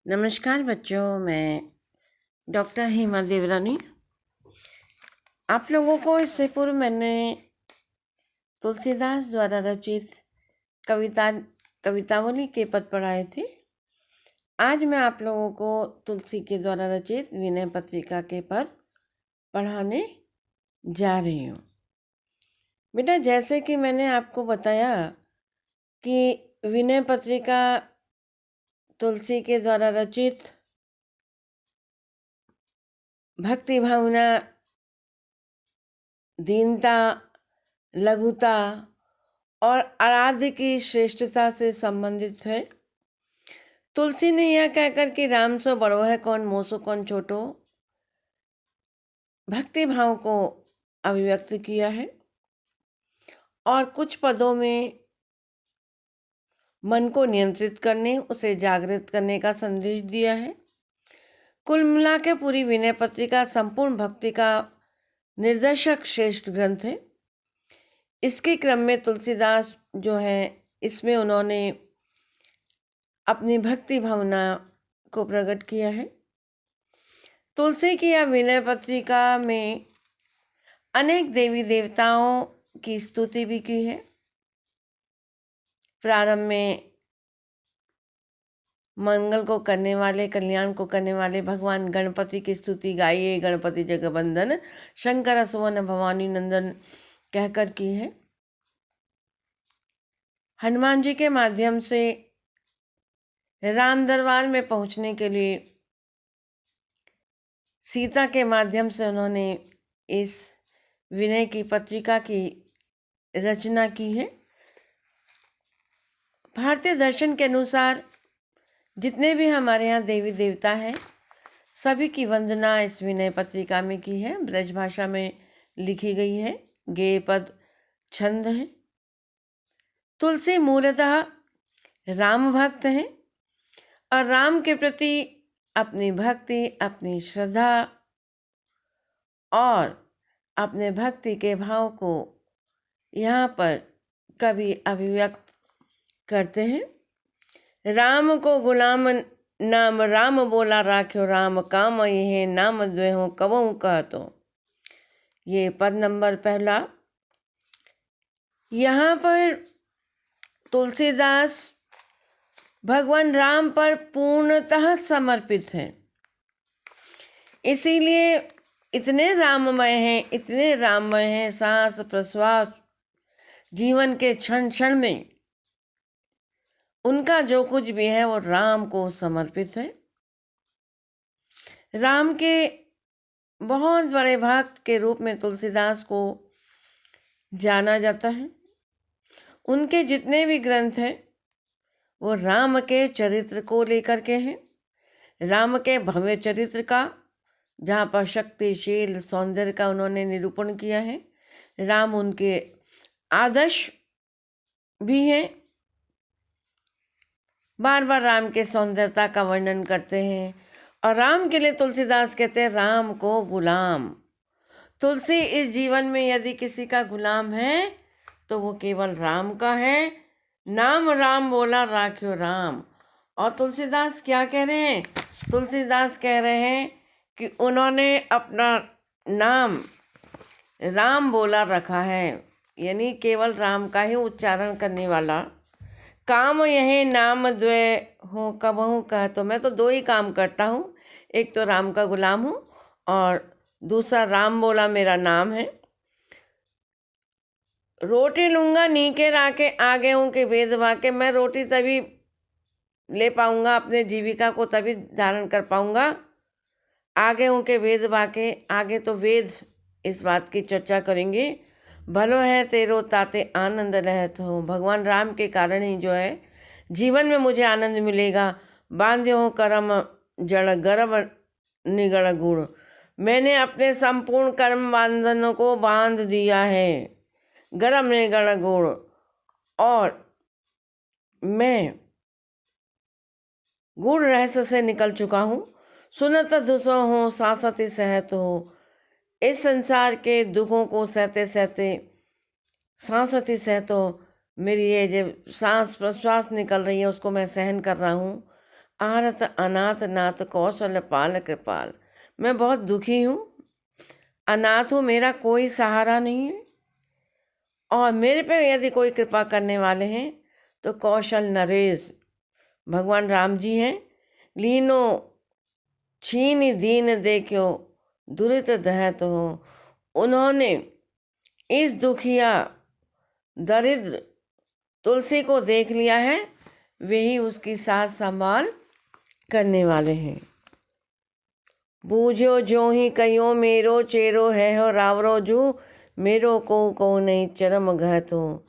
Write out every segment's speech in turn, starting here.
नमस्कार बच्चों, मैं डॉक्टर हेमा देवरानी। आप लोगों को इससे पूर्व मैंने तुलसीदास द्वारा रचित कविता कवितावली के पद पढ़ाए थे। आज मैं आप लोगों को तुलसी के द्वारा रचित विनय पत्रिका के पद पढ़ाने जा रही हूँ। बेटा, जैसे कि मैंने आपको बताया कि विनय पत्रिका तुलसी के द्वारा रचित भक्ति भावना, दीनता, लघुता और आराध्य की श्रेष्ठता से संबंधित है। तुलसी ने यह कहकर कि राम सो बड़ो है कौन, मोह सो कौन छोटो, भक्ति भाव को अभिव्यक्त किया है और कुछ पदों में मन को नियंत्रित करने, उसे जागृत करने का संदेश दिया है। कुल मिला के पूरी विनय पत्रिका संपूर्ण भक्ति का निर्देशक श्रेष्ठ ग्रंथ है। इसके क्रम में तुलसीदास जो है, इसमें उन्होंने अपनी भक्ति भावना को प्रकट किया है। तुलसी की यह विनय पत्रिका में अनेक देवी देवताओं की स्तुति भी की है। प्रारंभ में मंगल को करने वाले, कल्याण को करने वाले भगवान गणपति की स्तुति गाइए, गणपति जगवंदन शंकर सुवन भवानी नंदन कहकर की है। हनुमान जी के माध्यम से राम दरबार में पहुंचने के लिए सीता के माध्यम से उन्होंने इस विनय की पत्रिका की रचना की है। भारतीय दर्शन के अनुसार जितने भी हमारे यहाँ देवी देवता हैं, सभी की वंदना इस विनय पत्रिका में की है। ब्रज भाषा में लिखी गई है, गेय पद छंद है। तुलसी मूलतः राम भक्त हैं और राम के प्रति अपनी भक्ति, अपनी श्रद्धा और अपने भक्ति के भाव को यहाँ पर कवि अभिव्यक्त करते हैं। राम को गुलाम नाम राम बोला राख्यो राम, काम ये नाम द्वेहो कबहु कहतो। ये पद नंबर पहला। यहाँ पर तुलसीदास भगवान राम पर पूर्णतः समर्पित हैं, इसीलिए इतने राममय हैं, इतने राममय हैं। सांस प्रश्वास, जीवन के क्षण क्षण में उनका जो कुछ भी है वो राम को समर्पित है। राम के बहुत बड़े भक्त के रूप में तुलसीदास को जाना जाता है। उनके जितने भी ग्रंथ हैं वो राम के चरित्र को लेकर के हैं, राम के भव्य चरित्र का, जहाँ पर शक्तिशील सौंदर्य का उन्होंने निरूपण किया है। राम उनके आदर्श भी हैं। बार बार राम के सौंदर्यता का वर्णन करते हैं और राम के लिए तुलसीदास कहते हैं राम को गुलाम। तुलसी इस जीवन में यदि किसी का गुलाम है तो वो केवल राम का है। नाम राम बोला राख्यो राम। और तुलसीदास क्या कह रहे हैं? तुलसीदास कह रहे हैं कि उन्होंने अपना नाम राम बोला रखा है, यानी केवल राम का ही उच्चारण करने वाला। काम यह नाम द्वे हो कबहू कह, तो मैं तो दो ही काम करता हूँ, एक तो राम का गुलाम हूँ और दूसरा राम बोला मेरा नाम है। रोटी लूँगा नीके राके, आगे हूँ के वेद वाके। मैं रोटी तभी ले पाऊँगा, अपने जीविका को तभी धारण कर पाऊँगा, आगे हूँ के वेद वाके। आगे तो वेद इस बात की चर्चा करेंगे। भलो है तेरो ताते आनंद रहत हो। भगवान राम के कारण ही जो है जीवन में मुझे आनंद मिलेगा। बांध्यो हो कर्म जड़ गर्भ निगड़ गुण। मैंने अपने संपूर्ण कर्म बंधनों को बांध दिया है, गर्भ निगड़ गुण, और मैं गुण रहस्य से निकल चुका हूँ। सुनत दुसो हो सासति सहत हो। इस संसार के दुखों को सहते सहते, सांसति सहतो, मेरी ये जो सांस प्रश्वास निकल रही है उसको मैं सहन कर रहा हूँ। आरत अनाथ नाथ कौशल पाल कृपाल। मैं बहुत दुखी हूँ, अनाथ हूँ, मेरा कोई सहारा नहीं है, और मेरे पे यदि कोई कृपा करने वाले हैं तो कौशल नरेश भगवान राम जी हैं। लीनो छीन दीन देखो दुरित दहत हो। उन्होंने इस दुखिया दरिद्र तुलसी को देख लिया है, वही उसकी साथ संभाल करने वाले हैं। बूझो जो ही कयो मेरो चेरो है हो रावरो जू, मेरो को नहीं चरम घत हो।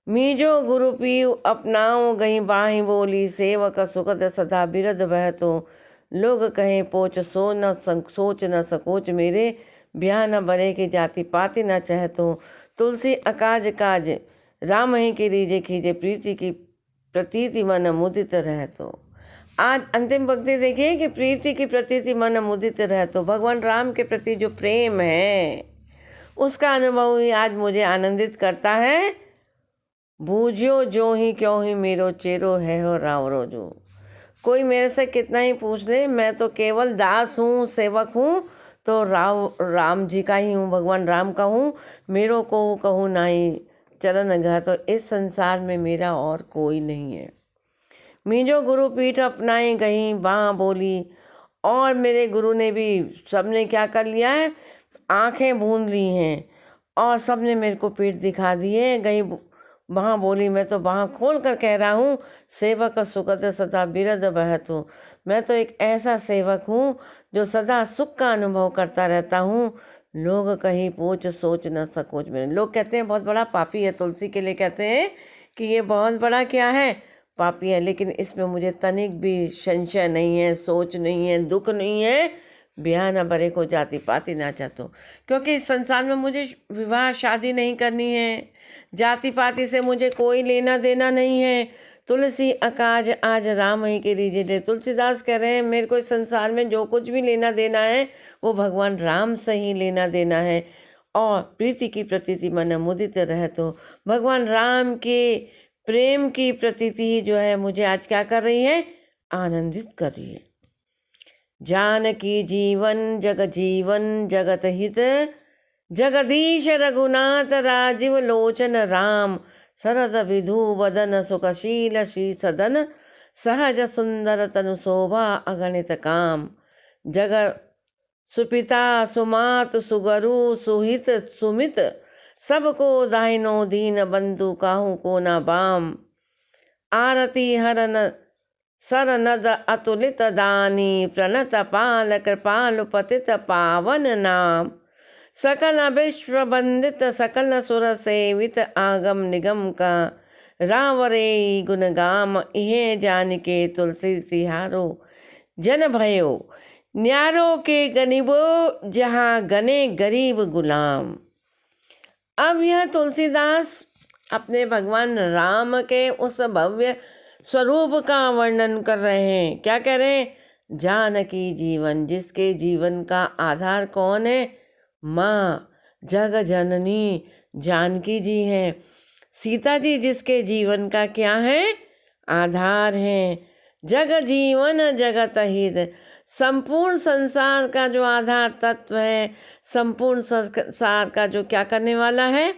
मीजो गुरु पीव अपनाओ गही बाही बोली, सेवक सुखद सदा बिरद बहत हो। लोग कहें पोच सोच न सकोच मेरे, ब्याह न बरे के जाति पाति न चाहतो। तुलसी अकाज काज राम ही की रीजे खीजे, प्रीति की प्रतीति मन मुदित रहतो। आज अंतिम पंक्ति देखिए कि प्रीति की प्रतीति मन मुदित रहतो। भगवान राम के प्रति जो प्रेम है उसका अनुभव ही आज मुझे आनंदित करता है। बूझो जो ही क्यों ही मेरो चेरो है हो रावरो जो। कोई मेरे से कितना ही पूछ ले, मैं तो केवल दास हूँ, सेवक हूँ, तो राम जी का ही हूँ, भगवान राम का हूँ। मेरो को कहूँ नहीं चरण घा, तो इस संसार में मेरा और कोई नहीं है। मीजो गुरु पीठ अपनाए गई बाँ बोली, और मेरे गुरु ने भी, सबने क्या कर लिया है, आंखें बूंद ली हैं और सबने मेरे को पीठ दिखा दिए। गई वहाँ बोली, मैं तो वहाँ खोल कर कह रहा हूँ, सेवक सुखद सदा बिरद बहत हूँ। मैं तो एक ऐसा सेवक हूँ जो सदा सुख का अनुभव करता रहता हूँ। लोग कहीं पूछ सोच न सकोच मेरे। लोग कहते हैं बहुत बड़ा पापी है, तुलसी के लिए कहते हैं कि ये बहुत बड़ा क्या है, पापी है, लेकिन इसमें मुझे तनिक भी संशय नहीं है, सोच नहीं है, दुख नहीं है। ब्याह न बरे को जाति पाति ना चाहतो, क्योंकि इस संसार में मुझे विवाह शादी नहीं करनी है, जाति पाति से मुझे कोई लेना देना नहीं है। तुलसी अकाज आज राम ही के रीजे दे। तुलसीदास कह रहे हैं मेरे को इस संसार में जो कुछ भी लेना देना है वो भगवान राम से ही लेना देना है। और प्रीति की प्रतीति मन मुदित रह, तो भगवान राम के प्रेम की प्रतीति ही जो है मुझे आज क्या कर रही है, आनंदित कर रही है। जानकी जीवन जग जीवन जगत हित, जगदीश रघुनाथ राजीव लोचन राम। शरद विधु वदन सुखशील श्री सदन, सहज सुंदर तनु शोभा अगणित काम। जग सुपिता सुमात सुगरु सुहित सुमित, सबको दाहिनो दीन बंधु काहू को न बाम। आरती हरन सरनद अतुलित दानी, प्रणत पाल कृपाल पतित पावन नाम। सकल विश्व वंदित सकल सुर सेवित, आगम निगम का रावरे गुण गाम। इहे जान के तुलसी तिहारो जन भयो, न्यारो के गनीबो जहाँ गने गरीब गुलाम। अब यह तुलसीदास अपने भगवान राम के उस भव्य स्वरूप का वर्णन कर रहे हैं। क्या कह रहे हैं, जानकी जीवन, जिसके जीवन का आधार कौन है, माँ जग जननी जानकी जी हैं। सीता जी जिसके जीवन का क्या है, आधार है। जग जीवन जगत हित, संपूर्ण संसार का जो आधार तत्व है, संपूर्ण संसार का जो क्या करने वाला है,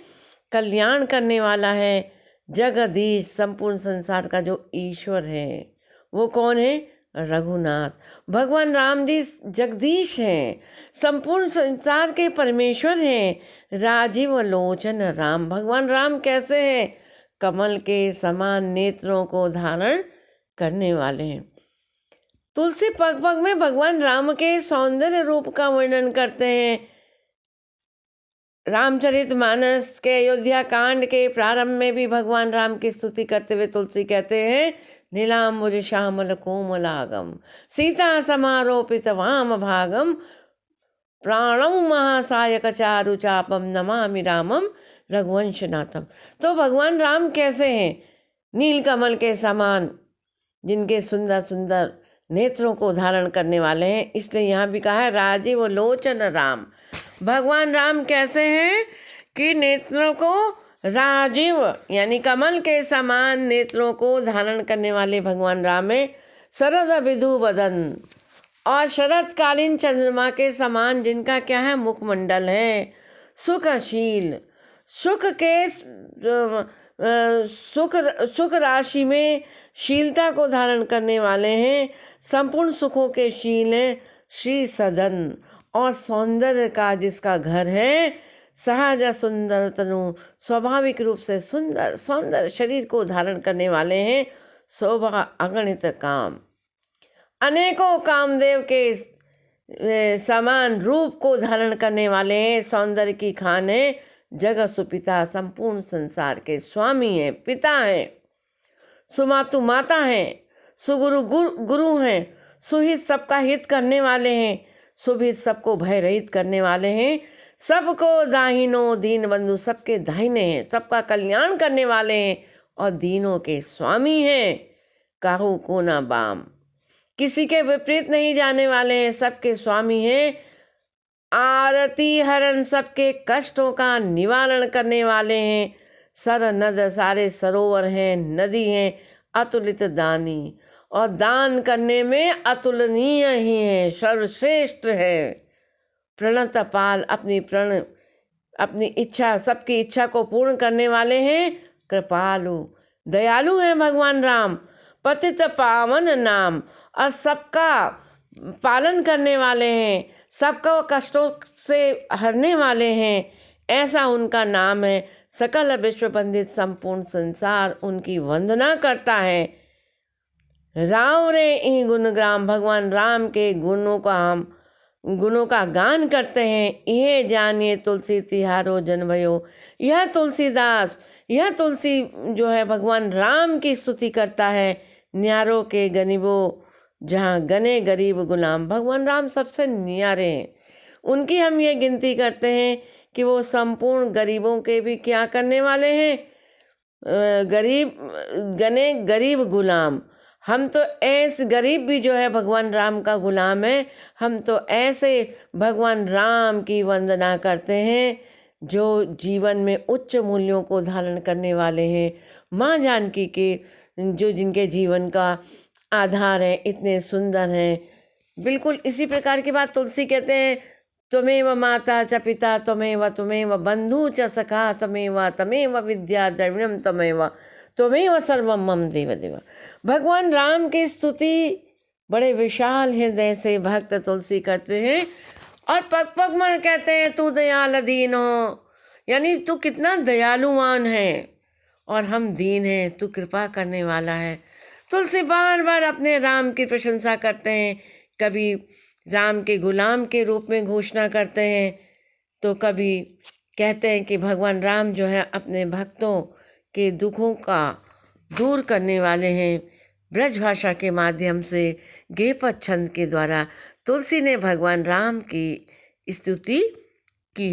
कल्याण करने वाला है। जगदीश, संपूर्ण संसार का जो ईश्वर है वो कौन है, रघुनाथ। भगवान राम जी जगदीश हैं, संपूर्ण संसार के परमेश्वर हैं। राजीव लोचन राम, भगवान राम कैसे हैं, कमल के समान नेत्रों को धारण करने वाले हैं। तुलसी पग पग में भगवान राम के सौंदर्य रूप का वर्णन करते हैं। रामचरितमानस के अयोध्या कांड के प्रारंभ में भी भगवान राम की स्तुति करते हुए तुलसी कहते हैं, नीलांबुज श्यामल कोमलागम, सीता समारोपित वाम भागम, प्राणम महासायक चारु चापम, नमामि रामम रघुवंशनाथम। तो भगवान राम कैसे हैं, नील कमल के समान, जिनके सुंदर सुंदर नेत्रों को धारण करने वाले हैं। इसलिए यहाँ भी कहा है राजीव लोचन राम। भगवान राम कैसे हैं कि नेत्रों को राजीव यानी कमल के समान नेत्रों को धारण करने वाले भगवान राम है। शरद विधु बदन, और शरदकालीन चंद्रमा के समान जिनका क्या है, मुखमंडल है। सुखशील, सुख के सुख सुख राशि में शीलता को धारण करने वाले हैं, संपूर्ण सुखों के शील हैं। श्री सदन, और सौंदर्य का जिसका घर है। सहज सुंदर तनु, स्वाभाविक रूप से सुंदर सौंदर्य शरीर को धारण करने वाले हैं। शोभा अगणित काम, अनेकों कामदेव के समान रूप को धारण करने वाले हैं। सौंदर्य की खान है। जगत सुपिता, संपूर्ण संसार के स्वामी हैं, पिता हैं। सुमातु माता हैं। सुगुरु गुरु हैं। सुहित, सबका हित करने वाले हैं। सुभित, सबको भय रहित करने वाले हैं। सबको दाहिनो, दीन बंधु, सबके दाहिने हैं। सबका कल्याण करने वाले हैं और दीनों के स्वामी हैं। काहू को ना बाम, किसी के विपरीत नहीं जाने वाले हैं, सबके स्वामी हैं। आरती हरण, सबके कष्टों का निवारण करने वाले हैं। सर नद, सारे सरोवर हैं, नदी हैं। अतुलित दानी, और दान करने में अतुलनीय ही है, सर्वश्रेष्ठ है। प्रणत पाल, अपनी इच्छा, सबकी इच्छा को पूर्ण करने वाले हैं। कृपालु, दयालु हैं भगवान राम। पतित पावन नाम, और सबका पालन करने वाले हैं, सबका कष्टों से हरने वाले हैं, ऐसा उनका नाम है। सकल विश्व वंदित, संपूर्ण संसार उनकी वंदना करता है। राम रे ई गुणग्राम, भगवान राम के गुणों का गान करते हैं। यह जानिए तुलसी तिहारो जन भयो, यह तुलसीदास, यह तुलसी जो है भगवान राम की स्तुति करता है। न्यारों के गरीबो, जहाँ गने गरीब गुलाम, भगवान राम सबसे न्यारे हैं। उनकी हम ये गिनती करते हैं कि वो संपूर्ण गरीबों के भी क्या करने वाले हैं, गने गरीब गुलाम। हम तो ऐसे गरीब भी जो है भगवान राम का गुलाम है। हम तो ऐसे भगवान राम की वंदना करते हैं जो जीवन में उच्च मूल्यों को धारण करने वाले हैं। माँ जानकी के जो जिनके जीवन का आधार है, इतने सुंदर हैं। बिल्कुल इसी प्रकार की बात तुलसी कहते हैं। त्वमेव माता च पिता त्वमेव बंधु च सखा तमेव विद्या द्रविणम त्वमेव सर्वम मम देव देव। भगवान राम की स्तुति बड़े विशाल हृदय से भक्त तुलसी करते हैं और पग पग मर कहते हैं तू दयाल दीन हो, यानी तू कितना दयालुवान है और हम दीन हैं, तू कृपा करने वाला है। तुलसी बार बार अपने राम की प्रशंसा करते हैं। कभी राम के गुलाम के रूप में घोषणा करते हैं तो कभी कहते हैं कि भगवान राम जो है अपने भक्तों के दुखों का दूर करने वाले हैं। ब्रज भाषा के माध्यम से गेपद छंद के द्वारा तुलसी ने भगवान राम की स्तुति